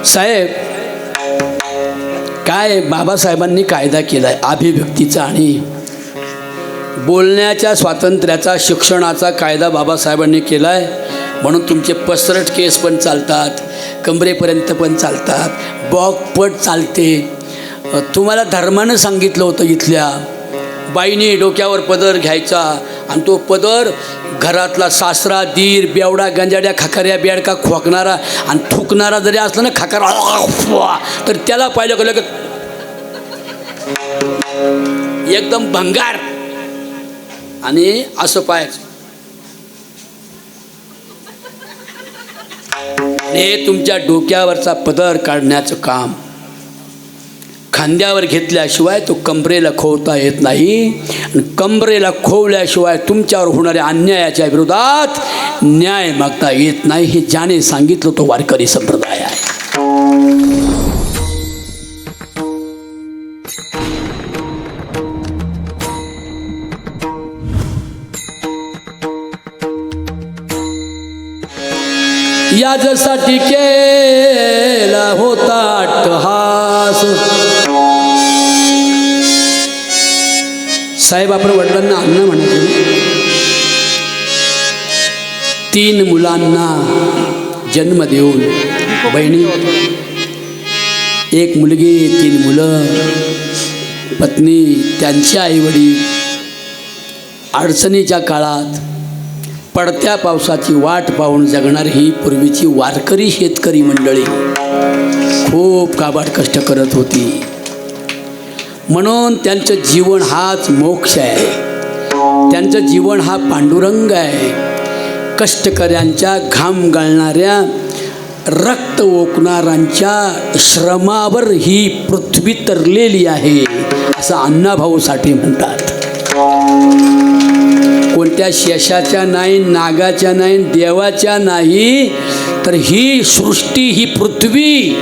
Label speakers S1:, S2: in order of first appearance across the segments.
S1: साहेब, काय बाबासाहेबांनी कायदा केला आहे अभिव्यक्तीचा आणि बोलण्याच्या स्वातंत्र्याचा, शिक्षणाचा कायदा बाबासाहेबांनी केला आहे. म्हणून तुमचे पसरट केस पण चालतात, कमरेपर्यंत पण चालतात, बॉकपट चालते. तुम्हाला धर्मानं सांगितलं होतं इथल्या बाईने डोक्यावर पदर घ्यायचा आणि तो पदर घरातला सासरा, दीर, बेवडा, गंजाड्या, खाकऱ्या, बेडका खोकणारा आणि थुकणारा जरी असला ना खाकरा तर त्याला पाहिलं का लगेच एकदम भंगार आणि असं पाहायचं. हे तुमच्या डोक्यावरचा पदर काढण्याचं काम खांद्यावर घेतल्याशिवाय तो कमरेला खोवता येत नाही. आणि कमरेला खोवल्याशिवाय तुमच्यावर होणाऱ्या अन्यायाच्या विरोधात न्याय मागता येत नाही. हे ज्याने सांगितलं तो वारकरी संप्रदाय आहे. याच्यासाठी केला होता अट्टहास. साहेब, आपण वडिलांना अण्णा म्हणायचं. 3 मुलांना जन्म देऊन बहिणी, 1 मुलगी, 3 मुलं, पत्नी, त्यांचे आईवडील अडचणीच्या काळात पडत्या पावसाची वाट पाहून जगणारी ही पूर्वीची वारकरी शेतकरी मंडळी खूप काबाड कष्ट करत होती. म्हणून त्यांचं जीवन हाच मोक्ष आहे. त्यांचं जीवन हा पांडुरंग आहे. कष्टकऱ्यांच्या, घाम गाळणाऱ्या, रक्त ओकणाऱ्यांच्या श्रमावर ही पृथ्वी तरलेली आहे असं अण्णाभाऊ साठे म्हणतात. कोणत्या शेषाच्या नाही, नागाच्या नाही, देवाच्या नाही, तर ही सृष्टी, ही पृथ्वी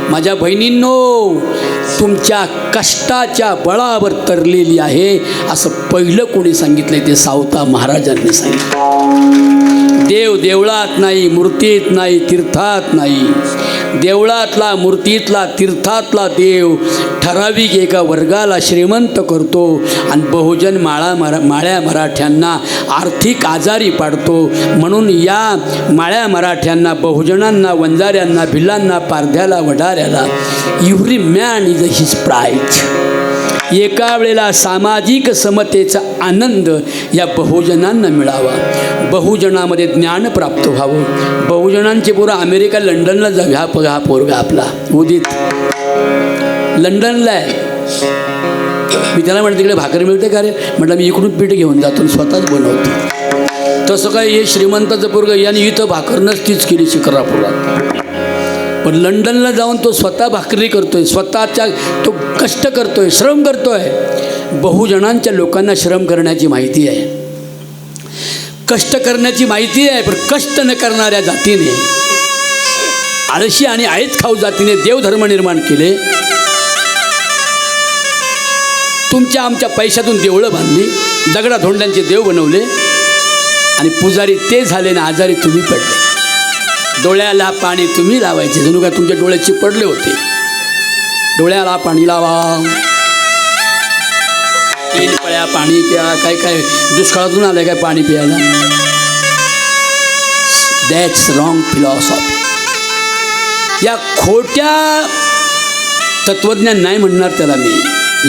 S1: माझ्या बहिणींनो तुमच्या कष्टाच्या बळावर तरलेली आहे असं पहिलं कोणी सांगितलं ते सावता महाराजांनी सांगितलं. देव देवळात नाही, मूर्तीत नाही, तीर्थात नाही. देवळातला, मूर्तीतला, तीर्थातला देव ठराविक एका वर्गाला श्रीमंत करतो आणि बहुजन माळ्या मराठ्यांना आर्थिक आजारी पाडतो. म्हणून या माळ्या मराठ्यांना, बहुजनांना, वंजाऱ्यांना, भिल्लांना, पारध्याला, वडाऱ्याला every man is his prize. एका वेळेला सामाजिक समतेचा आनंद या बहुजनांना मिळावा, बहुजनामध्ये ज्ञान प्राप्त व्हावं. बहुजनांचे पोरं अमेरिका, लंडनला जावे. हा पोरगा आपला उदित लंडनला आहे. मी त्याला म्हणतो तिकडे भाकरी मिळते का रे? म्हटलं मी इकडून पीठ घेऊन जातो आणि स्वतःच बनवतो. तसं काय हे श्रीमंताचं पोरगं याने इथं भाकर नसतीच केली शिक्रापुरात, पण लंडनला जाऊन तो स्वतः भाकरी करतोय, स्वतःच्या तो कष्ट करतोय, श्रम करतोय. बहुजनांच्या लोकांना श्रम करण्याची माहिती आहे, कष्ट करण्याची माहिती आहे, पण कष्ट न करणाऱ्या जातीने, आळशी आणि आईत खाऊ जातीने देवधर्म निर्माण केले. तुमच्या आमच्या पैशातून देवळं बांधली, दगडाधोंड्यांचे देव बनवले आणि पुजारी ते झाले ना आजारी तुम्ही पडले. डोळ्याला पाणी तुम्ही लावायचे, जणू काय तुमच्या डोळ्याचे पडले होते. डोळ्याला पाणी लावा, 3 पळ्या पाणी प्या. काय काय दुष्काळातून आलं काय पाणी प्यायला? That's wrong philosophy. या खोट्या तत्त्वज्ञान नाही म्हणणार त्याला मी,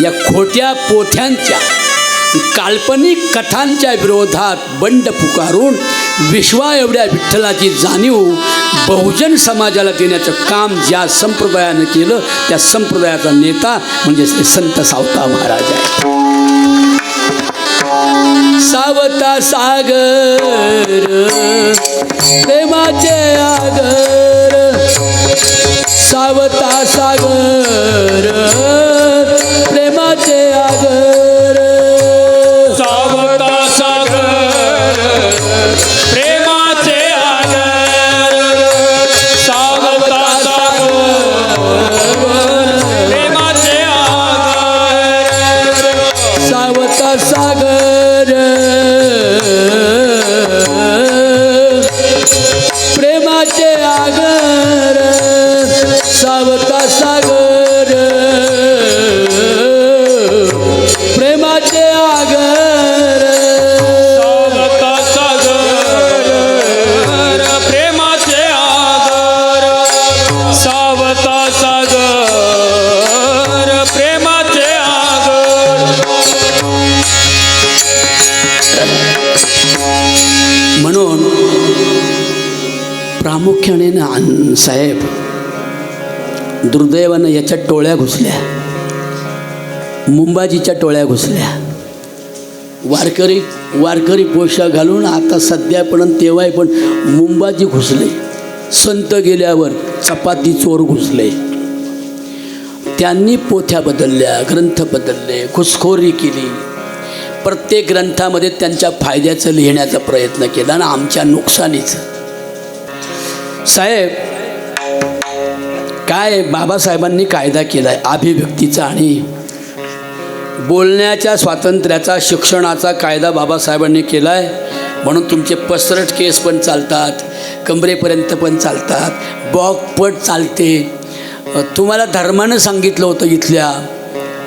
S1: या खोट्या पोथ्यांच्या, काल्पनिक कथांच्या विरोधात बंड पुकारून विश्वा एवढ्या विठ्ठलाची जाणीव बहुजन समाजाला देण्याचं काम ज्या संप्रदायानं केलं त्या संप्रदायाचा नेता म्हणजे श्री संत सावता महाराज आहे. सावता सागर प्रेमाचे आगर, सावता सागर प्रेमाचे आगर,
S2: सावता सागर प्रेमाचे आगर, सावता सागर प्रेमाचे आगर,
S1: सावता सागर प्रेमाचे आगर, साहेब, दुर्दैवानं याच्या टोळ्या घुसल्या, मुंबाजीच्या टोळ्या घुसल्या. वारकरी पोशाख घालून आता सध्या पण तेव्हाही पण मुंबाजी घुसले. संत गेल्यावर चपाती चोर घुसले. त्यांनी पोथ्या बदलल्या, ग्रंथ बदलले, घुसखोरी केली. प्रत्येक ग्रंथामध्ये त्यांच्या फायद्याचं लिहिण्याचा प्रयत्न केला ना आमच्या नुकसानीचं. साहेब, काय बाबासाहेबांनी कायदा केला आहे अभिव्यक्तीचा आणि बोलण्याच्या स्वातंत्र्याचा, शिक्षणाचा कायदा बाबासाहेबांनी केला आहे. म्हणून तुमचे पसरट केस पण चालतात, कमरेपर्यंत पण चालतात, बॉकपट चालते. तुम्हाला धर्मानं सांगितलं होतं इथल्या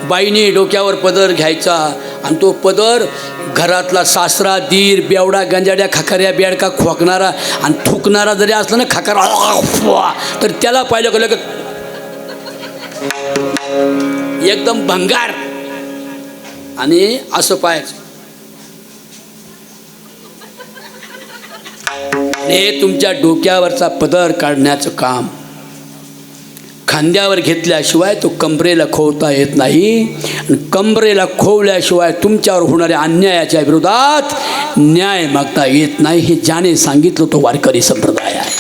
S1: बाईने डोक्यावर पदर घ्यायचा आणि तो पदर घरातला सासरा, दीर, बेवडा, गंजाड्या, खकाऱ्या, बेडका, खोकणारा आणि थुकणारा जरी असला ना खकारा तर त्याला पाहिलं गेलं एकदम भंगार आणि असं पाहायचं. हे तुमच्या डोक्यावरचा पदर काढण्याचं काम खांद्यावर घेतल्याशिवाय तो कमरेला खोवता येत नाही. आणि कमरेला खोवल्याशिवाय तुमच्यावर होणाऱ्या अन्यायाच्या विरोधात न्याय मागता येत नाही. हे ज्याने सांगितलं तो वारकरी संप्रदाय आहे.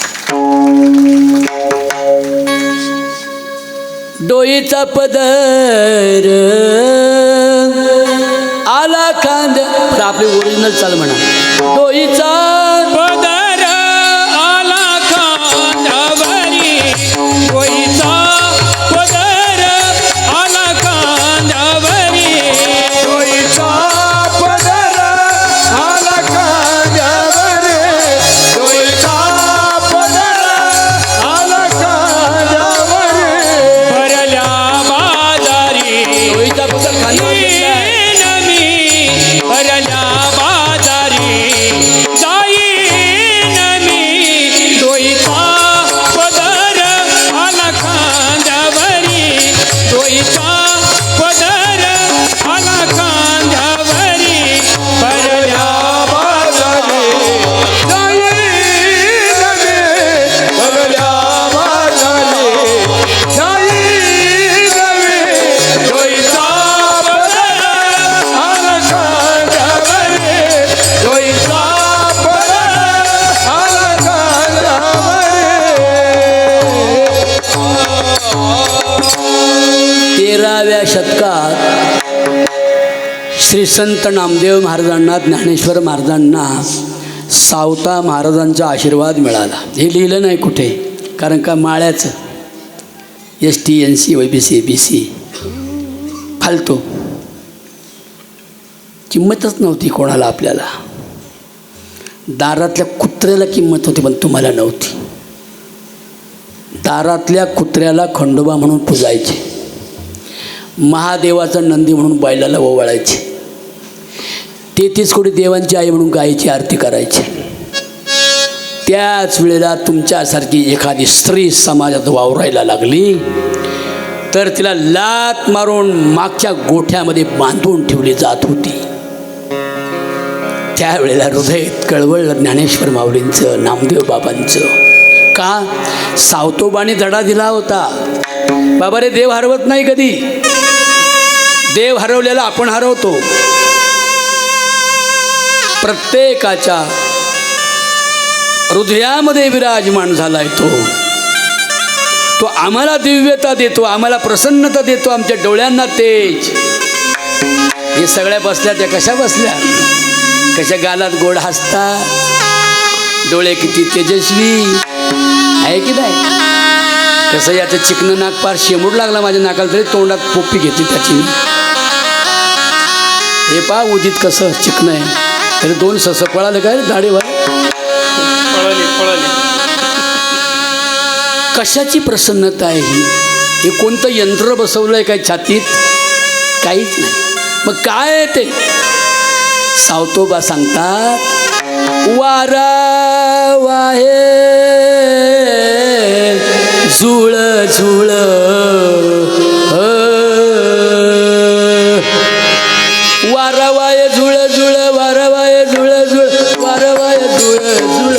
S1: डोईचा पदर आला खांद्या, आपली ओरिजिनल चाल म्हणा. डोईचा
S2: पदर आला खांद्यावरी, डोईचा पदर आला खांद्यावरी, डोईचा पदर आला खांद्यावरी, डोईचा पदर आला खांद्यावरी, भरल्या बाजारी
S1: डोईचा पदर खांद्यावर
S2: भरल्या बाजारी जाईन मी, डोईचा पदर आला खांद्यावरी, डोईचा पदर आला खांद्यावरी, भरल्या बाजारी जाईन मी, भरल्या बाजारी जाईन मी, डोईचा पदर आला खांद्यावरी, डोईचा पदर आला खांद्यावरी.
S1: 13व्या शतकात श्री संत नामदेव महाराजांना, ज्ञानेश्वर महाराजांना सावता महाराजांचा आशीर्वाद मिळाला. हे लिहिलं नाही कुठे, कारण का माळ्याचं ST NC OBC BC फालतो, किंमतच नव्हती कोणाला. आपल्याला दारातल्या कुत्र्याला किंमत होती पण तुम्हाला नव्हती. दारातल्या कुत्र्याला खंडोबा म्हणून पूजायचे, महादेवाचा नंदी म्हणून बैलाला ओवाळायचे, 33 कोटी देवांची आई म्हणून गायीची आरती करायची. त्याच वेळेला तुमच्यासारखी एखादी स्त्री समाजात वावरायला लागली तर तिला लात मारून मागच्या गोठ्यामध्ये बांधून ठेवली जात होती. त्यावेळेला हृदय कळवळलं ज्ञानेश्वर माऊलींचं, नामदेव बाबांचं. का? सावतोबाने धडा दिला होता, बाबा रे, देव हरवत नाही कधी, देव हरवलेला आपण हरवतो. प्रत्येकाच्या हृदयामध्ये विराजमान झालाय तो. तो आम्हाला दिव्यता देतो, आम्हाला प्रसन्नता देतो, आमच्या डोळ्यांना तेज. हे सगळ्या बसल्या त्या कशा बसल्या, कशा गालात गोड हसता, डोळे किती तेजस्वी आहे की नाही. कसं याचं चिकनं नाक पार शेमूड लागला माझ्या नाकाला तरी तोंडात पोपी घेतली त्याची. हे पा उदित कसं चिकन आहे, तरी 2 सस पळाले काय दाढीवर,
S2: पळाली.
S1: कशाची प्रसन्नता आहे ही? हे कोणतं यंत्र बसवलं आहे काय छातीत? काहीच नाही. मग काय आहे ते? सावतोबा सांगतात, वारा वाहे झुळ झुळ, वारा वाय झुळ झुळ, वारा वाय झुळ झुळ, वारा वाय झुळ झुळ,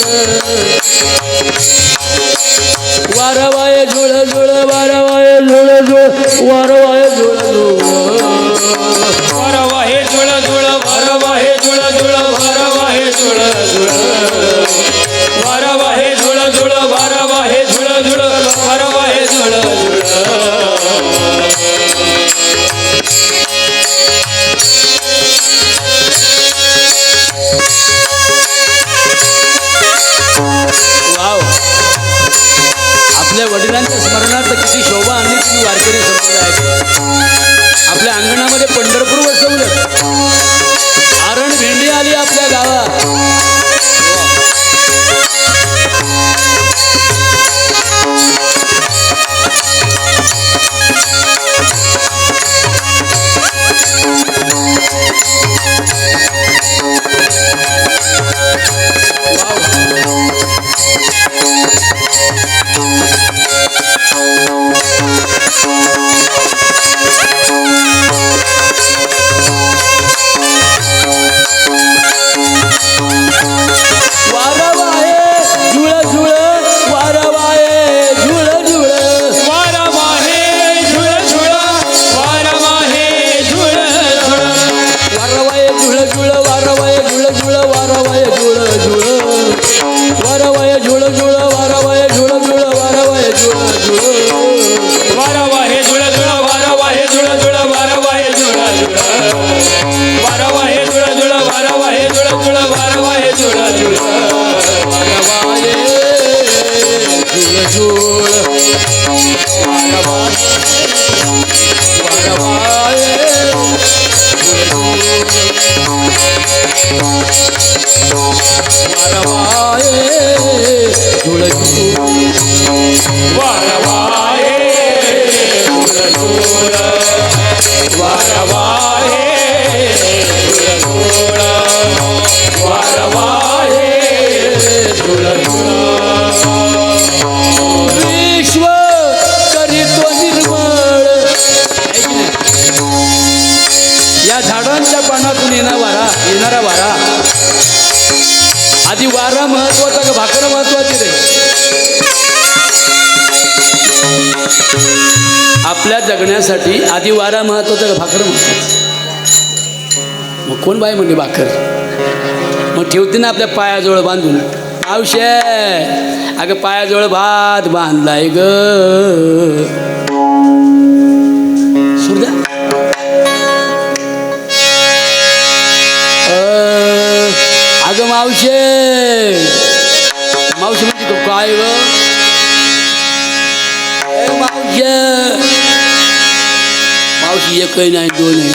S1: वारवाये झुळ झुळ वारवाये झुळ झुळ वारवाये झुळ झुळ
S2: वारवाहे झुळ झुळ वारवाहे झुळ झुळ वारवाहे झुळ झुळ वारवाहे झुळ झुळ वारवाहे झुळ झुळ वारवाहे झुळ झुळ
S1: वाव आपल्या वडिलांच्या स्मरणार्थ किती शोभा आणली तुम्ही वारकरी संप्रदायाची आपल्या अंगणामध्ये पंढरपूर वसवलं आरण भेंडी आली आपल्या गावात वारवाये झुळ झुळ वारवाये झुळ झुळ
S2: वारवाहे झुळ झुळ वारवाहे झुळ झुळ
S1: वारवाये झुळ झुळ वारवाये झुळ झुळ वारवाये झुळ झुळ वारवाये झुळ झुळ वारवाये झुळ झुळ वारवाये झुळ झुळ
S2: वारवाहे झुळ झुळ वारवाहे झुळ झुळ वारवाहे झुळ झुळ वारवाहे झुळ झुळ वारवाहे झुळ झुळ वारवाहे झुळ झुळ
S1: वारवाये झुळ झुळ वारवाये झुळ झुळ
S2: वारवाहे झुळ झुळ वारवाहे झुळ झुळ वारवाहे झुळ झुळ
S1: विश्व करीतो निर्मळ या झाडांच्या पानातून येणारा वारा आधी वारा महत्वाचा का भाकर महत्वाची रे आपल्या जगण्यासाठी आधी वारा महत्वाचा का भाकर महत्वाचं मग कोण बाई म्हणली भाकर मग ठेवते ना आपल्या पायाजवळ बांधून आवशे अगं पायाजवळ भात बांधलाय ग सुरद्या अगं मावशे मावशी म्हणते तो काय ग मावशे मावशी एकही नाही दोन आहे